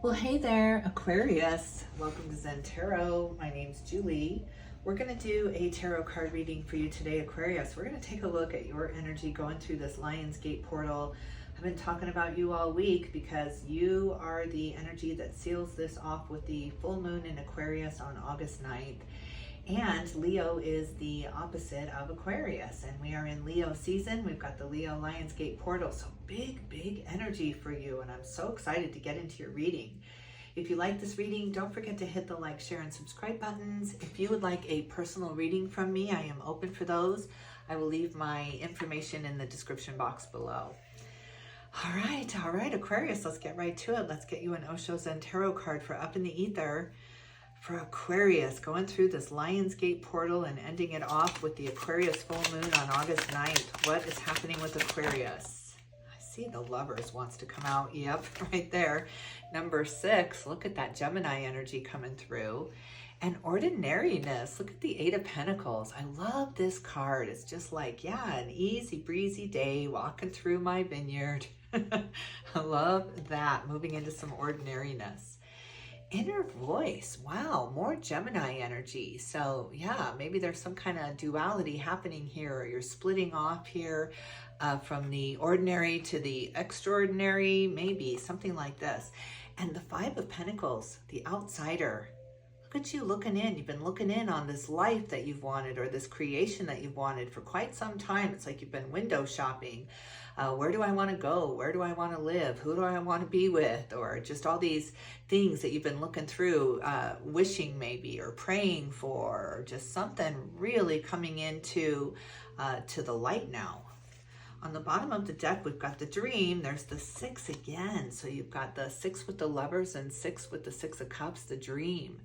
Well, hey there, Aquarius. Welcome to ZEN-TAROT. My name's Julie. We're going to do a tarot card reading for you today, Aquarius. We're going to take a look at your energy going through this Lion's Gate portal. I've been talking about you all week because you are the energy that seals this off with the full moon in Aquarius on August 9th. And Leo is the opposite of Aquarius, and we are in Leo season. We've got the Leo Lionsgate portal, so big energy for you, and I'm so excited to get into your reading. If you like this reading, don't forget to hit the like, share, and subscribe buttons. If you would like a personal reading from me, I am open for those. I will leave my information in the description box below. All right, Aquarius, let's get right to it. Let's get you an Osho Zen Tarot card for Up in the Ether. For Aquarius, going through this Lionsgate portal and ending it off with the Aquarius full moon on August 9th. What is happening with Aquarius? I see the Lovers wants to come out. Yep, right there. Number 6, look at that Gemini energy coming through. And ordinariness, look at the 8 of Pentacles. I love this card. It's just like, yeah, an easy breezy day walking through my vineyard. I love that, moving into some ordinariness. Inner voice, wow, more Gemini energy. So yeah, maybe there's some kind of duality happening here, or you're splitting off here from the ordinary to the extraordinary, maybe something like this. And the 5 of Pentacles, the outsider. Look at you looking in. You've been looking in on this life that you've wanted, or this creation that you've wanted for quite some time. It's like you've been window shopping. Where do I want to go? Where do I want to live? Who do I want to be with? Or just all these things that you've been looking through, wishing maybe, or praying for, or just something really coming into to the light now. On the bottom of the deck, we've got the Dream. There's the 6 again. So you've got the 6 with the Lovers and 6 with the 6 of Cups, the Dream.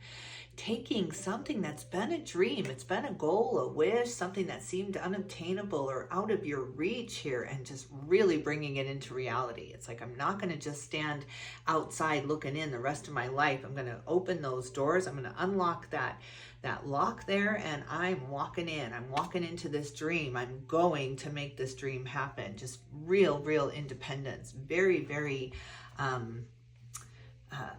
Taking something that's been a dream, it's been a goal, a wish, something that seemed unobtainable or out of your reach here, and just really bringing it into reality. It's like, I'm not going to just stand outside looking in the rest of my life. I'm going to open those doors. I'm going to unlock that lock there, and I'm walking in. I'm walking into this dream. I'm going to make this dream happen. Just real independence. Very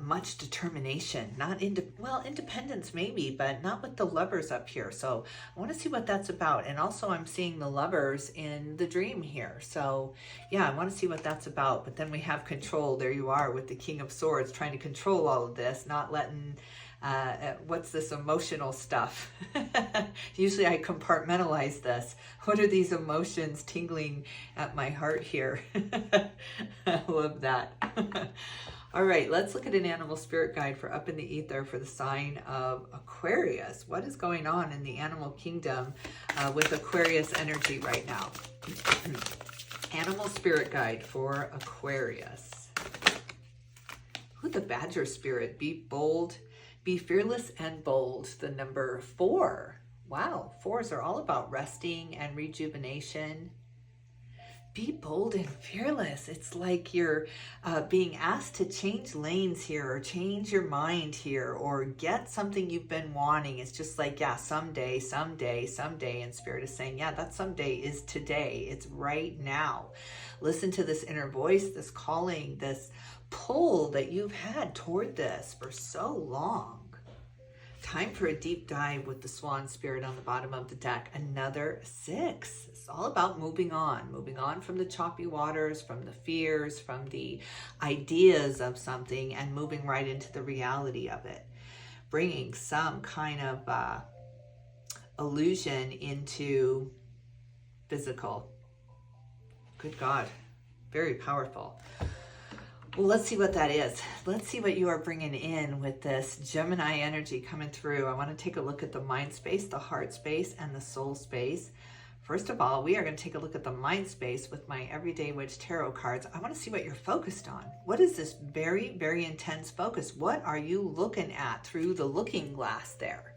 much determination. Not independence maybe, but not with the Lovers up here. So I want to see what that's about. And also I'm seeing the Lovers in the Dream here. So yeah, I want to see what that's about. But then we have control. There you are with the King of Swords, trying to control all of this, not letting what's this emotional stuff? Usually I compartmentalize this. What are these emotions tingling at my heart here? I love that. All right, let's look at an animal spirit guide for Up in the Ether for the sign of Aquarius. What is going on in the animal kingdom with Aquarius energy right now? Animal spirit guide for Aquarius. Ooh, the Badger spirit. Be bold, be fearless and bold. The number 4. Wow, 4s are all about resting and rejuvenation. Be bold and fearless. It's like you're being asked to change lanes here, or change your mind here, or get something you've been wanting. It's just like, yeah, someday. And Spirit is saying, yeah, that someday is today. It's right now. Listen to this inner voice, this calling, this pull that you've had toward this for so long. Time for a deep dive with the Swan spirit on the bottom of the deck. Another 6. It's all about moving on from the choppy waters, from the fears, from the ideas of something, and moving right into the reality of it. Bringing some kind of illusion into physical. Good God, very powerful. Well, let's see what that is. Let's see what you are bringing in with this Gemini energy coming through. I want to take a look at the mind space, the heart space, and the soul space. First of all, we are going to take a look at the mind space with my Everyday Witch Tarot cards. I want to see what you're focused on. What is this very intense focus? What are you looking at through the looking glass there?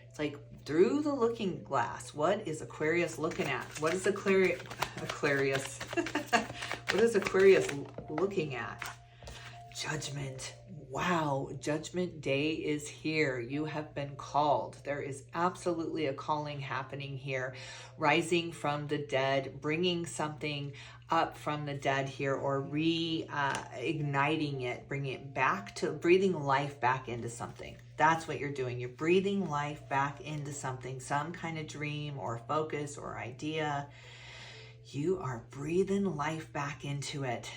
It's like, through the looking glass, what is Aquarius looking at? What is Aquarius? What is Aquarius looking at? Judgment. Wow, Judgment Day is here. You have been called. There is absolutely a calling happening here. Rising from the dead, bringing something up from the dead here, or igniting it, bringing it back to breathing life back into something. That's what you're doing. You're breathing life back into something, some kind of dream or focus or idea. You are breathing life back into it.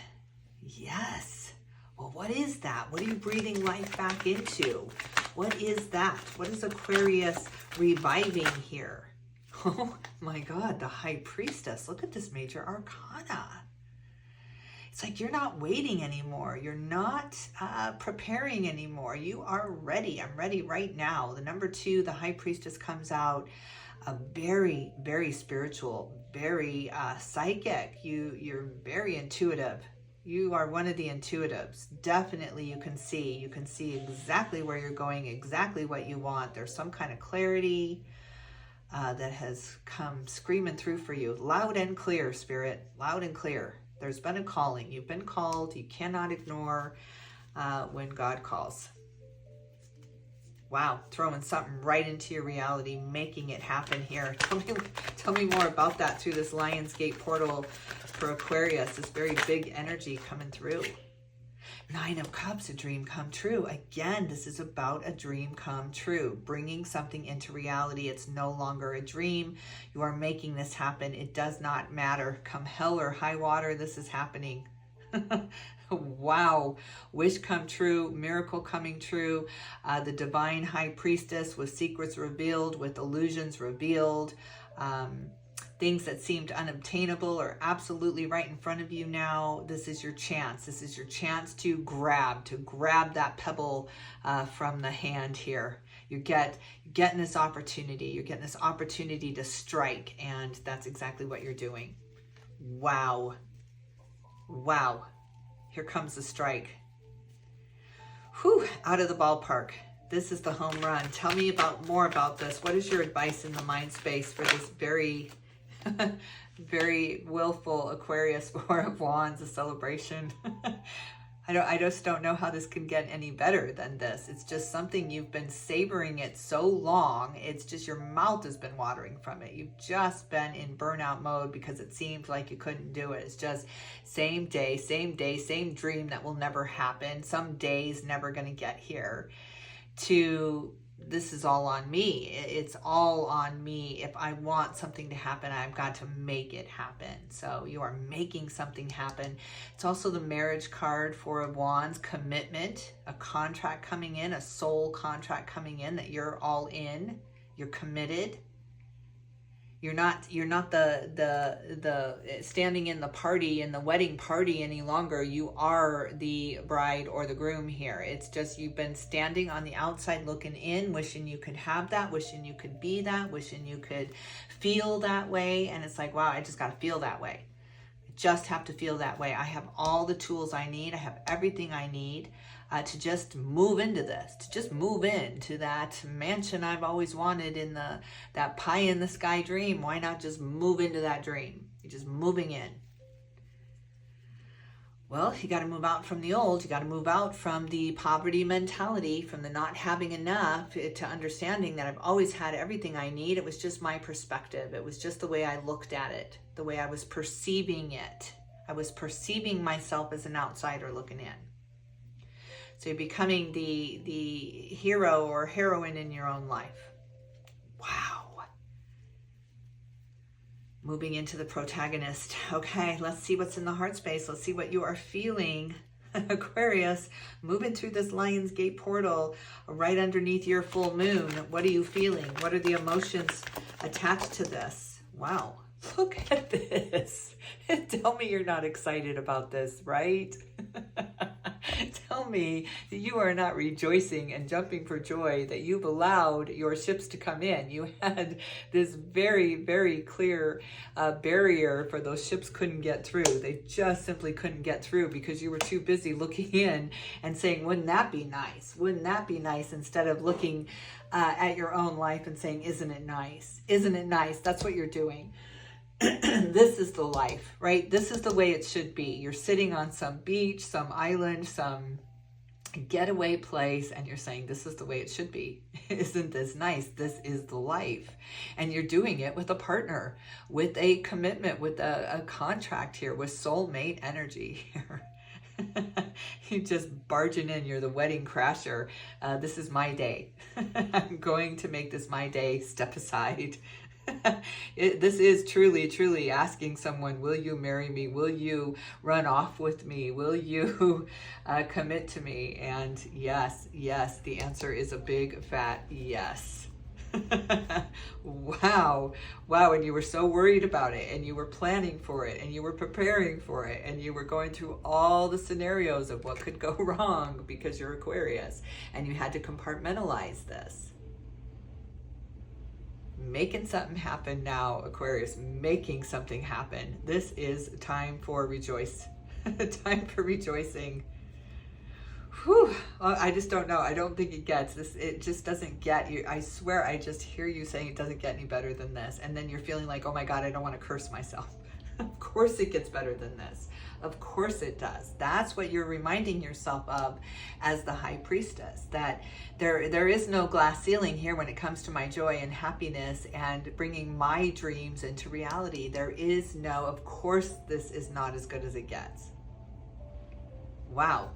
Yes. Well, what is that? What are you breathing life back into? What is that? What is Aquarius reviving here? Oh my God, the High Priestess. Look at this major arcana. It's like you're not waiting anymore. You're not preparing anymore. You are ready. I'm ready right now. The number 2, the High Priestess, comes out very, very spiritual, very psychic. You're very intuitive. You are one of the intuitives. Definitely you can see. You can see exactly where you're going, exactly what you want. There's some kind of clarity that has come screaming through for you. Loud and clear, Spirit. Loud and clear. There's been a calling. You've been called. You cannot ignore when God calls. Wow, throwing something right into your reality, making it happen here. Tell me more about that through this Lion's Gate portal for Aquarius. This very big energy coming through. 9 of Cups, a dream come true. Again, this is about a dream come true, bringing something into reality. It's no longer a dream. You are making this happen. It does not matter. Come hell or high water, this is happening. Wow. Wish come true, miracle coming true. The divine High Priestess with secrets revealed, with illusions revealed. Things that seemed unobtainable are absolutely right in front of you now. This is your chance. This is your chance to grab that pebble from the hand here. You're getting this opportunity. You're getting this opportunity to strike, and that's exactly what you're doing. Wow. Wow. Here comes the strike. Whew, out of the ballpark. This is the home run. Tell me more about this. What is your advice in the mind space for this very very willful Aquarius 4 of Wands, a celebration? I just don't know how this can get any better than this. It's just something you've been savoring it so long. It's just your mouth has been watering from it. You've just been in burnout mode because it seemed like you couldn't do it. It's just same day, same dream that will never happen. Some day's never going to get here. To this is all on me. It's all on me. If I want something to happen, I've got to make it happen. So you are making something happen. It's also the marriage card, 4 of Wands, commitment, a contract coming in, a soul contract coming in that you're all in. You're committed. You're not the standing in the party, in the wedding party any longer. You are the bride or the groom here. It's just you've been standing on the outside looking in, wishing you could have that, wishing you could be that, wishing you could feel that way. And it's like, wow, I just got to feel that way. I just have to feel that way. I have all the tools I need. I have everything I need to just move into this, to just move into that mansion I've always wanted in that pie in the sky dream. Why not just move into that dream? You're just moving in. Well, you got to move out from the old. You got to move out from the poverty mentality, from the not having enough, to understanding that I've always had everything I need. It was just my perspective. It was just the way I looked at it, the way I was perceiving it. I was perceiving myself as an outsider looking in. So you're becoming the hero or heroine in your own life. Wow. Moving into the protagonist. Okay, let's see what's in the heart space. Let's see what you are feeling. Aquarius, moving through this Lion's Gate portal right underneath your full moon. What are you feeling? What are the emotions attached to this? Wow. Look at this. Tell me you're not excited about this, right? Tell me that you are not rejoicing and jumping for joy that you've allowed your ships to come in. You had this very, very clear barrier for those ships couldn't get through. They just simply couldn't get through because you were too busy looking in and saying, wouldn't that be nice? Wouldn't that be nice? Instead of looking at your own life and saying, isn't it nice? Isn't it nice? That's what you're doing. This is the life, right? This is the way it should be. You're sitting on some beach, some island, some getaway place, and you're saying, this is the way it should be. Isn't this nice? This is the life. And you're doing it with a partner, with a commitment, with a contract here, with soulmate energy here. You're just barging in. You're the wedding crasher. This is my day. I'm going to make this my day. Step aside. This is truly, truly asking someone, will you marry me? Will you run off with me? Will you commit to me? And yes, yes, the answer is a big fat yes. Wow. Wow. And you were so worried about it, and you were planning for it, and you were preparing for it, and you were going through all the scenarios of what could go wrong because you're Aquarius, and you had to compartmentalize this. Making something happen now, Aquarius, making something happen. This is time for rejoice. Time for rejoicing. Whew. I just don't know. I don't think it gets this. It just doesn't get you. I swear, I just hear you saying it doesn't get any better than this. And then you're feeling like, oh my God, I don't want to curse myself. Of course it gets better than this. Of course it does. That's what you're reminding yourself of as the high priestess, that there is no glass ceiling here when it comes to my joy and happiness and bringing my dreams into reality. There is no, of course, this is not as good as it gets. Wow.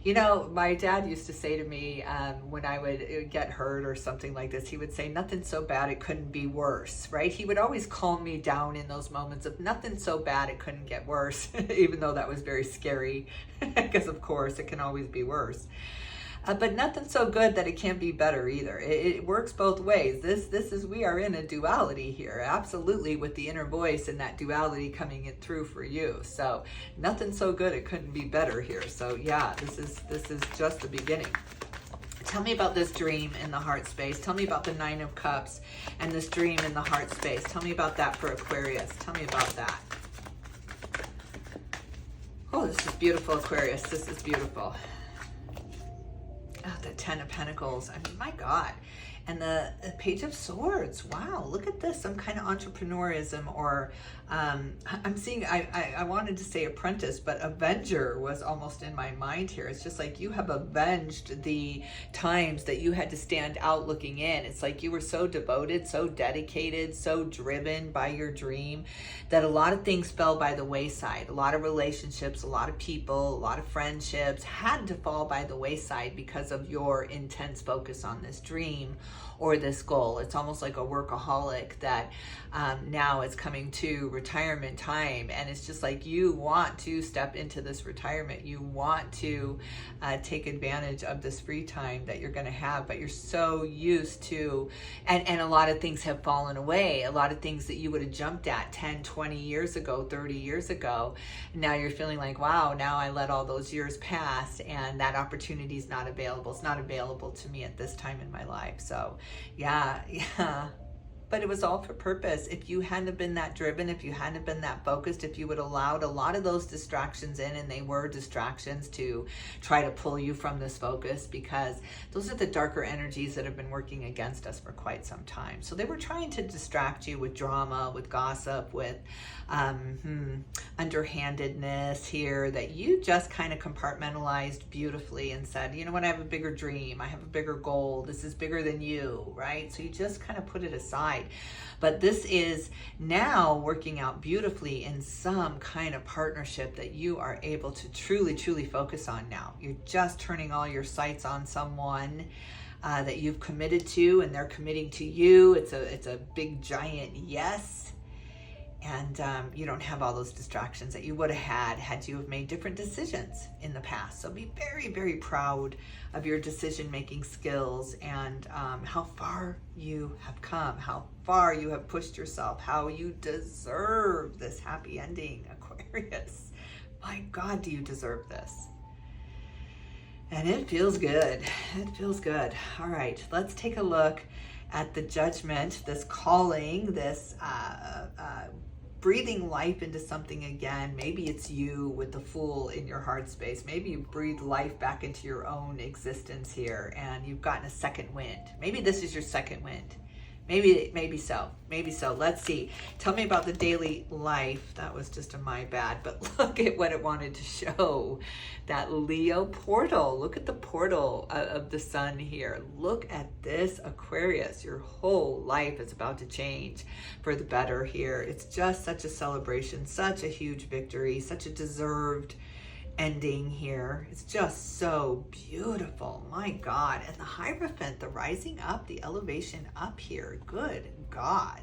You know, my dad used to say to me when I would get hurt or something like this, he would say, nothing so bad it couldn't be worse, right? He would always calm me down in those moments of nothing so bad it couldn't get worse, even though that was very scary, because of course it can always be worse. But nothing so good that it can't be better either. It works both ways. We are in a duality here, absolutely, with the inner voice and that duality coming in through for you. So nothing so good it couldn't be better here. So yeah, this is just the beginning. Tell me about this dream in the heart space. Tell me about the 9 of Cups and this dream in the heart space. Tell me about that for Aquarius. Tell me about that. Oh, this is beautiful, Aquarius. This is beautiful. Oh, the 10 of Pentacles. I mean, my God. And the Page of Swords. Wow, look at this. Some kind of entrepreneurism, or I'm seeing, I wanted to say apprentice, but avenger was almost in my mind here. It's just like you have avenged the times that you had to stand out looking in. It's like you were so devoted, so dedicated, so driven by your dream that a lot of things fell by the wayside. A lot of relationships, a lot of people, a lot of friendships had to fall by the wayside because of your intense focus on this dream or this goal. It's almost like a workaholic that now it's coming to retirement time, and it's just like you want to step into this retirement. You want to take advantage of this free time that you're going to have, but you're so used to, and a lot of things have fallen away. A lot of things that you would have jumped at 10, 20 years ago, 30 years ago. Now you're feeling like, wow, now I let all those years pass and that opportunity is not available. It's not available to me at this time in my life. So yeah. But it was all for purpose. If you hadn't been that driven, if you hadn't been that focused, if you would allowed a lot of those distractions in, and they were distractions to try to pull you from this focus, because those are the darker energies that have been working against us for quite some time. So they were trying to distract you with drama, with gossip, with underhandedness here, that you just kind of compartmentalized beautifully and said, you know what, I have a bigger dream, I have a bigger goal, this is bigger than you, right? So you just kind of put it aside. But this is now working out beautifully in some kind of partnership that you are able to truly, truly focus on now. You're just turning all your sights on someone that you've committed to, and they're committing to you. It's a big giant yes. And you don't have all those distractions that you would have had you have made different decisions in the past. So be very, very proud of your decision-making skills and how far you have come, how far you have pushed yourself, how you deserve this happy ending, Aquarius. My God, do you deserve this? And it feels good. It feels good. All right, let's take a look at the Judgment, this calling, this breathing life into something again. Maybe it's you with the Fool in your heart space. Maybe you breathe life back into your own existence here, and you've gotten a second wind. Maybe this is your second wind. Maybe so. Maybe so. Let's see. Tell me about the daily life. That was just a my bad, but look at what it wanted to show. That Leo portal. Look at the portal of the sun here. Look at this, Aquarius. Your whole life is about to change for the better here. It's just such a celebration, such a huge victory, such a deserved ending here. It's just so beautiful. My God. And the Hierophant, the rising up, the elevation up here. Good God.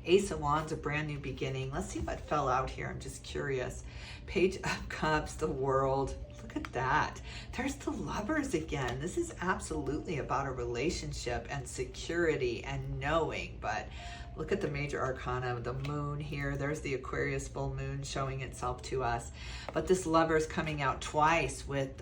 Ace of Wands, a brand new beginning. Let's see what fell out here. I'm just curious. Page of Cups, the World. Look at that. There's the Lovers again. This is absolutely about a relationship and security and knowing, but look at the major arcana, the moon here. There's the Aquarius full moon showing itself to us. But this Lover's coming out twice with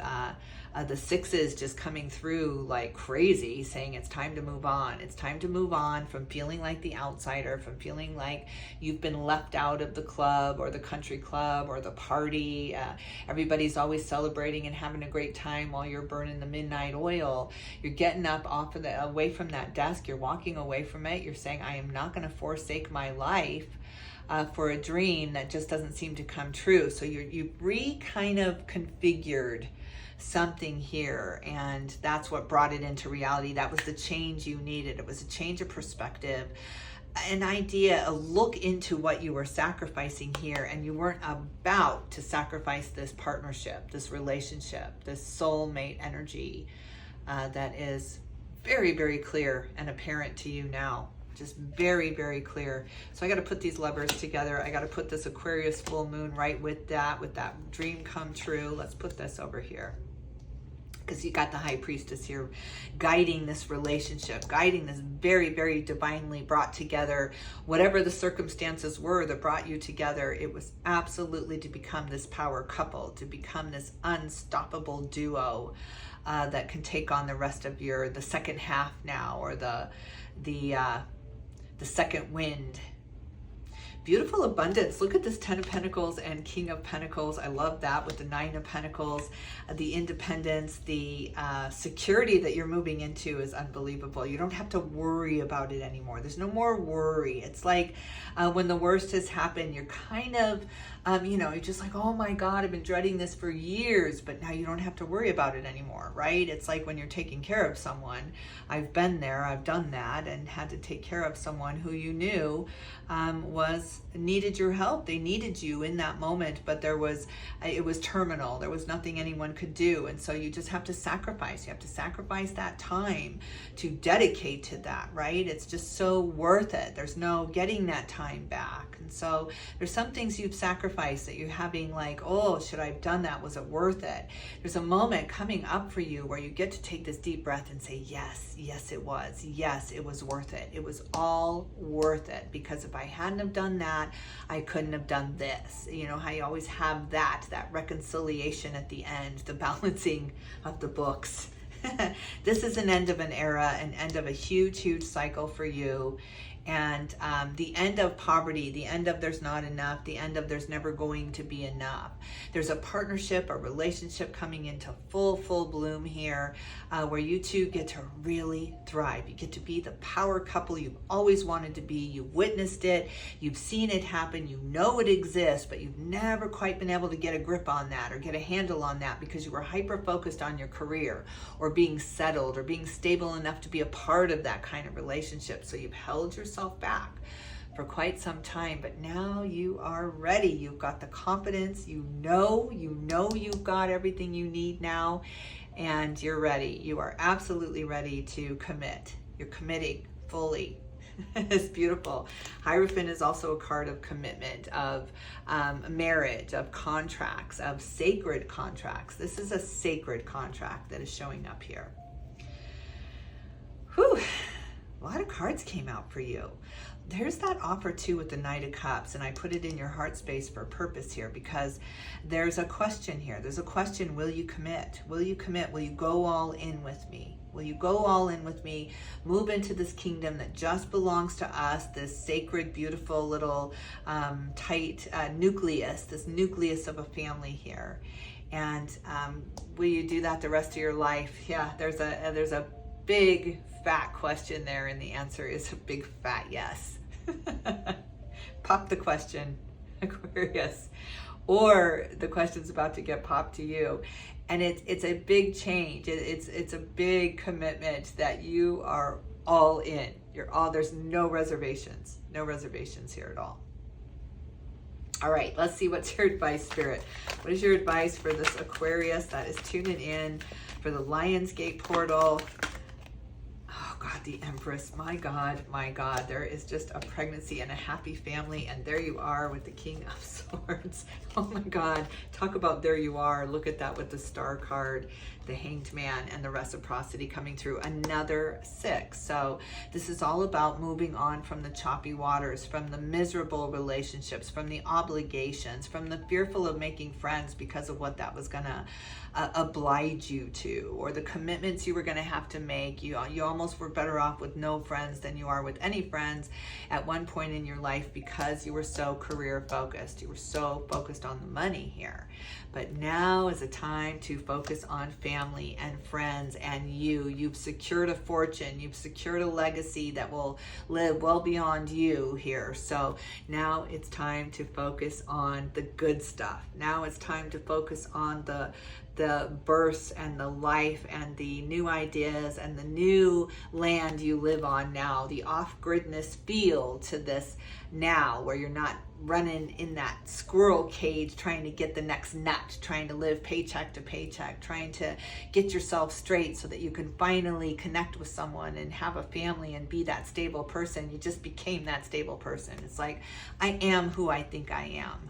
the sixes just coming through like crazy, saying it's time to move on. It's time to move on from feeling like the outsider, from feeling like you've been left out of the club or the country club or the party. Everybody's always celebrating and having a great time while you're burning the midnight oil. You're getting up off of away from that desk. You're walking away from it. You're saying, I am not going to forsake my life for a dream that just doesn't seem to come true. So you've kind of configured something here, and that's what brought it into reality. That was the change you needed. It was a change of perspective, an idea, a look into what you were sacrificing here, and you weren't about to sacrifice this partnership, this relationship, this soulmate energy that is very, very clear and apparent to you now. Just very, very clear. So I got to put these Lovers together. I got to put this Aquarius full moon right with that dream come true. Let's put this over here, because you got the High Priestess here guiding this relationship, guiding this very, very divinely brought together. Whatever the circumstances were that brought you together, it was absolutely to become this power couple, to become this unstoppable duo that can take on the rest of the second half now, or the second wind. Beautiful abundance. Look at this 10 of Pentacles and King of Pentacles. I love that with the 9 of Pentacles. The independence, the security that you're moving into is unbelievable. You don't have to worry about it anymore. There's no more worry. It's like when the worst has happened, you're kind of, you're just like, oh my God, I've been dreading this for years, but now you don't have to worry about it anymore, right? It's like when you're taking care of someone. I've been there, I've done that, and had to take care of someone who you knew needed your help. They needed you in that moment, but it was terminal. There was nothing anyone could do. And so you just have to sacrifice. You have to sacrifice that time to dedicate to that, right? It's just so worth it. There's no getting that time back. And so there's some things you've sacrificed that you're having like, oh, should I have done that? Was it worth it? There's a moment coming up for you where you get to take this deep breath and say, yes, yes, it was. Yes, it was worth it. It was all worth it, because if I hadn't have done that, I couldn't have done this. You know how you always have that reconciliation at the end, the balancing of the books. This is an end of an era, an end of a huge, huge cycle for you. And the end of poverty, the end of there's not enough, the end of there's never going to be enough. There's a partnership, a relationship coming into full bloom here, where you two get to really thrive. You get to be the power couple you've always wanted to be. You've witnessed it, you've seen it happen, you know it exists, but you've never quite been able to get a grip on that or get a handle on that, because you were hyper focused on your career or being settled or being stable enough to be a part of that kind of relationship. So you've held yourself back for quite some time, but now you are ready. You've got the confidence, you know you've got everything you need now, and you're ready. You are absolutely ready to commit. You're committing fully. It's beautiful. Hierophant is also a card of commitment, of marriage, of contracts, of sacred contracts. This is a sacred contract that is showing up here. Whew. A lot of cards came out for you. There's that offer too with the Knight of Cups, and I put it in your heart space for a purpose here, because there's a question here. There's a question, will you commit? Will you commit? Will you go all in with me? Will you go all in with me? Move into this kingdom that just belongs to us, this sacred, beautiful little tight nucleus, this nucleus of a family here. And will you do that the rest of your life? Yeah, there's a big fat question there, and the answer is a big fat yes. Pop the question, Aquarius, or the question's about to get popped to you. And it's a big change. It's a big commitment that you are all in. There's no reservations here at all. All right, let's see what's your advice, Spirit. What is your advice for this Aquarius that is tuning in for the Lionsgate portal? Oh God, the Empress, my God, there is just a pregnancy and a happy family, and there you are with the King of Swords. Oh my God, talk about there you are. Look at that with the Star card, the Hanged Man, and the reciprocity coming through, another 6. So this is all about moving on from the choppy waters, from the miserable relationships, from the obligations, from the fearful of making friends because of what that was gonna oblige you to, or the commitments you were gonna have to make. You almost were better off with no friends than you are with any friends at one point in your life because you were so career focused. You were so focused on the money here. But now is a time to focus on family and friends and you. You've secured a fortune. You've secured a legacy that will live well beyond you here. So now it's time to focus on the good stuff. Now it's time to focus on the births and the life and the new ideas and the new land you live on now, the off-gridness feel to this now, where you're not running in that squirrel cage trying to get the next nut, trying to live paycheck to paycheck, trying to get yourself straight so that you can finally connect with someone and have a family and be that stable person. You just became that stable person. It's like, I am who I think I am.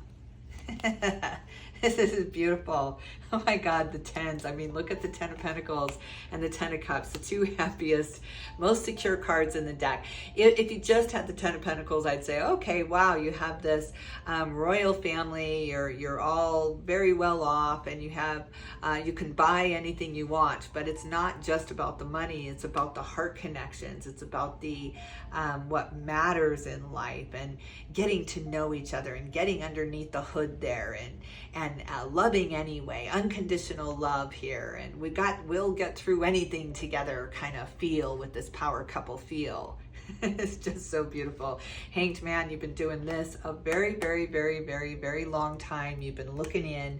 This is beautiful. Oh my God, the 10s. I mean, look at the 10 of Pentacles and the 10 of Cups, the two happiest, most secure cards in the deck. If you just had the 10 of Pentacles, I'd say, okay, wow, you have this royal family, you're all very well off, and you have, you can buy anything you want, but it's not just about the money. It's about the heart connections. It's about the, what matters in life, and getting to know each other and getting underneath the hood there, and loving anyway, unconditional love here, and we'll get through anything together kind of feel with this power couple feel. It's just so beautiful. Hanged Man, you've been doing this a very, very, very, very, very long time. You've been looking in,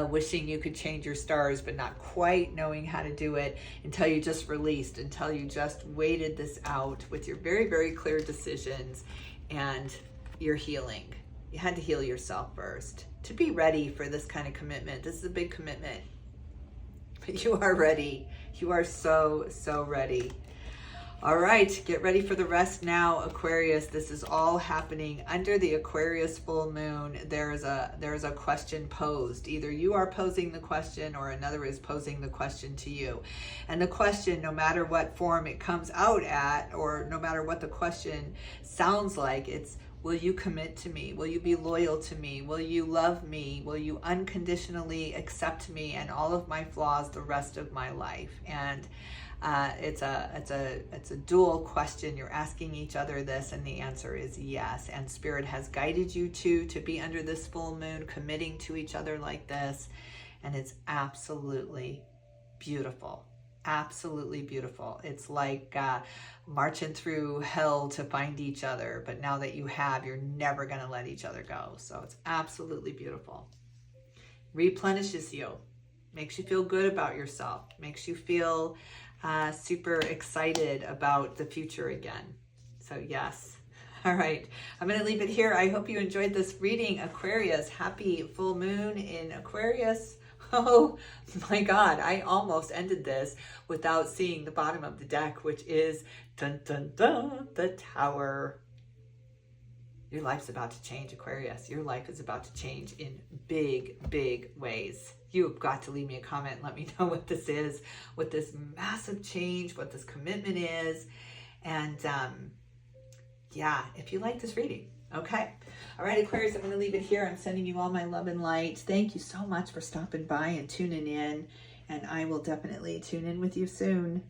wishing you could change your stars, but not quite knowing how to do it until you just released, until you just waited this out with your very, very clear decisions, and you're healing. You had to heal yourself first to be ready for this kind of commitment. This is a big commitment, but you are ready. You are so, so ready. All right, get ready for the rest now, Aquarius. This is all happening under the Aquarius full moon. There's a question posed. Either you are posing the question or another is posing the question to you. And the question, no matter what form it comes out at, or no matter what the question sounds like, it's, will you commit to me? Will you be loyal to me? Will you love me? Will you unconditionally accept me and all of my flaws the rest of my life? And it's a dual question. You're asking each other this, and the answer is yes. And Spirit has guided you to be under this full moon, committing to each other like this. And it's absolutely beautiful. Absolutely beautiful. It's like marching through hell to find each other, but now that you have, you're never going to let each other go. So it's absolutely beautiful. Replenishes you, makes you feel good about yourself, makes you feel super excited about the future again. So yes. All right, I'm going to leave it here. I hope you enjoyed this reading, Aquarius. Happy full moon in Aquarius. Oh my God, I almost ended this without seeing the bottom of the deck, which is, dun, dun, dun, the Tower. Your life's about to change, Aquarius. Your life is about to change in big, big ways. You've got to leave me a comment and let me know what this is, what this massive change, what this commitment is. And yeah, if you like this reading. Okay. All right, Aquarius, I'm going to leave it here. I'm sending you all my love and light. Thank you so much for stopping by and tuning in. And I will definitely tune in with you soon.